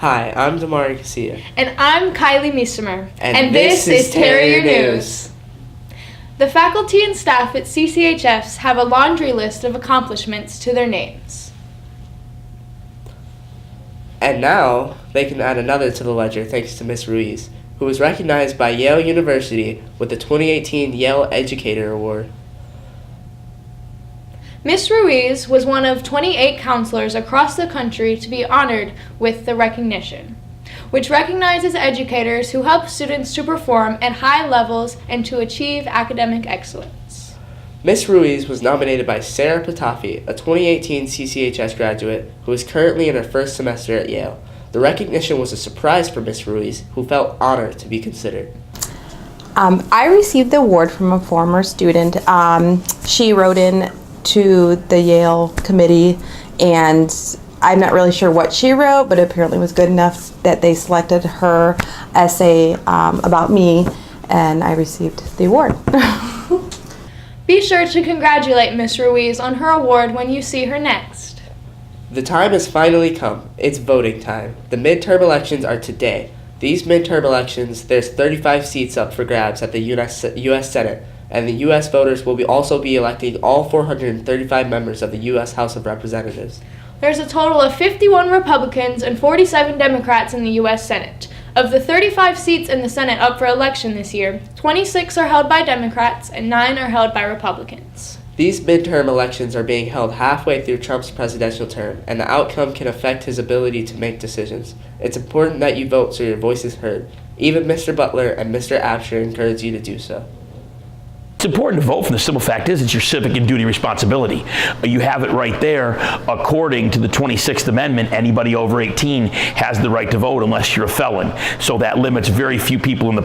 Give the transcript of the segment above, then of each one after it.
Hi, I'm Damari Casilla. And I'm Kylie Miesemer. And this is Terrier News. The faculty and staff at CCHFs have a laundry list of accomplishments to their names. And now, they can add another to the ledger thanks to Miss Ruiz, who was recognized by Yale University with the 2018 Yale Educator Award. Miss Ruiz was one of 28 counselors across the country to be honored with the recognition, which recognizes educators who help students to perform at high levels and to achieve academic excellence. Miss Ruiz was nominated by Sarah Patafi, a 2018 CCHS graduate who is currently in her first semester at Yale. The recognition was a surprise for Miss Ruiz, who felt honored to be considered. I received the award from a former student. She wrote in to the Yale committee, and I'm not really sure what she wrote, but it apparently was good enough that they selected her essay about me, and I received the award. Be sure to congratulate Miss Ruiz on her award when you see her next. The time has finally come. It's voting time. The midterm elections are today. These midterm elections, there's 35 seats up for grabs at the U.S. Senate, and the U.S. voters will also be electing all 435 members of the U.S. House of Representatives. There's a total of 51 Republicans and 47 Democrats in the U.S. Senate. Of the 35 seats in the Senate up for election this year, 26 are held by Democrats and 9 are held by Republicans. These midterm elections are being held halfway through Trump's presidential term, and the outcome can affect his ability to make decisions. It's important that you vote so your voice is heard. Even Mr. Butler and Mr. Absher encourage you to do so. It's important to vote, and the simple fact is it's your civic and duty responsibility. You have it right there. According to the 26th Amendment, anybody over 18 has the right to vote unless you're a felon. So that limits very few people in the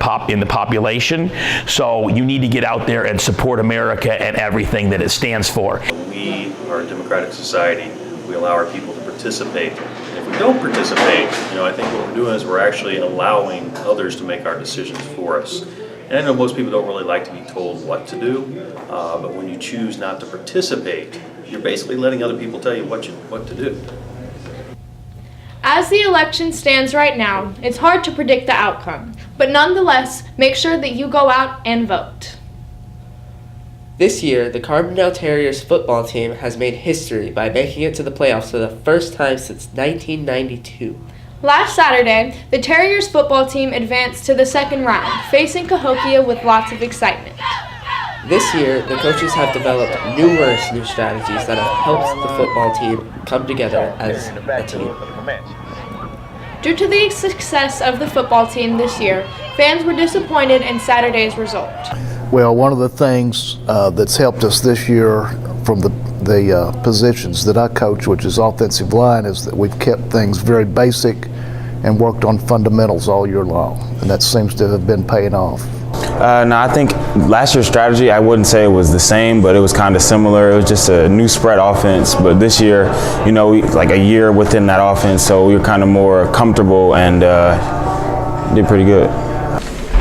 population. So you need to get out there and support America and everything that it stands for. We are a democratic society. We allow our people to participate. And if we don't participate, I think what we're doing is we're actually allowing others to make our decisions for us. And I know most people don't really like to be told what to do, but when you choose not to participate, you're basically letting other people tell you what to do. As the election stands right now, it's hard to predict the outcome, but nonetheless, make sure that you go out and vote. This year, the Carbondale Terriers football team has made history by making it to the playoffs for the first time since 1992. Last Saturday, the Terriers football team advanced to the second round, facing Cahokia with lots of excitement. This year, the coaches have developed numerous new strategies that have helped the football team come together as a team. Due to the success of the football team this year, fans were disappointed in Saturday's result. Well, one of the things that's helped us this year from the positions that I coach, which is offensive line, is that we've kept things very basic and worked on fundamentals all year long, and that seems to have been paying off. No, I think last year's strategy, I wouldn't say it was the same, but it was kind of similar. It was just a new spread offense, but this year, like a year within that offense, so we were kind of more comfortable and did pretty good.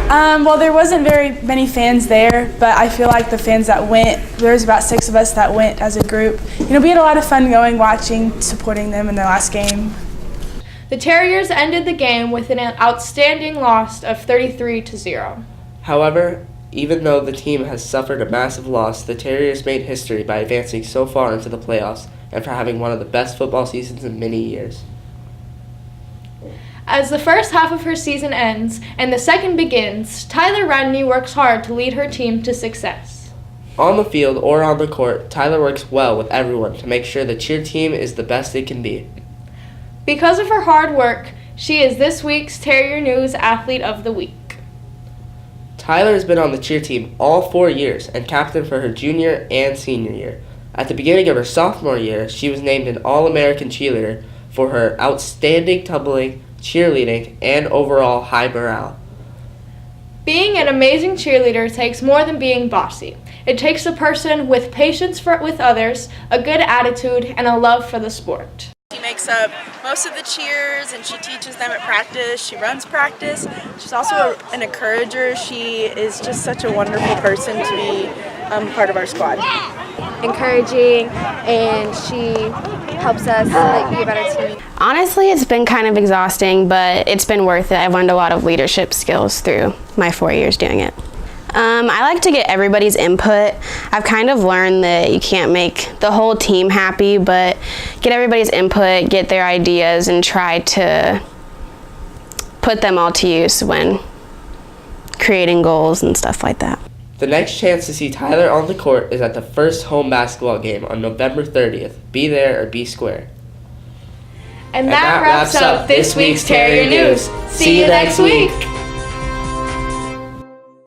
Well, there wasn't very many fans there, but I feel like the fans that went, there was about 6 of us that went as a group. We had a lot of fun going, watching, supporting them in their last game. The Terriers ended the game with an outstanding loss of 33-0. However, even though the team has suffered a massive loss, the Terriers made history by advancing so far into the playoffs and for having one of the best football seasons in many years. As the first half of her season ends and the second begins, Tyler Radney works hard to lead her team to success. On the field or on the court, Tyler works well with everyone to make sure the cheer team is the best it can be. Because of her hard work, she is this week's Terrier News Athlete of the Week. Tyler has been on the cheer team all 4 years and captain for her junior and senior year. At the beginning of her sophomore year, she was named an All-American cheerleader for her outstanding tumbling, cheerleading, and overall high morale. Being an amazing cheerleader takes more than being bossy. It takes a person with patience with others, a good attitude, and a love for the sport. She makes up most of the cheers and she teaches them at practice. She runs practice. She's also an encourager. She is just such a wonderful person to be part of our squad. encouraging, and she helps us be a better team. Honestly, it's been kind of exhausting, but it's been worth it. I've learned a lot of leadership skills through my 4 years doing it. I like to get everybody's input. I've kind of learned that you can't make the whole team happy, but get everybody's input, get their ideas, and try to put them all to use when creating goals and stuff like that. The next chance to see Tyler on the court is at the first home basketball game on November 30th. Be there or be square. And that wraps up this week's Terrier News. See you next week.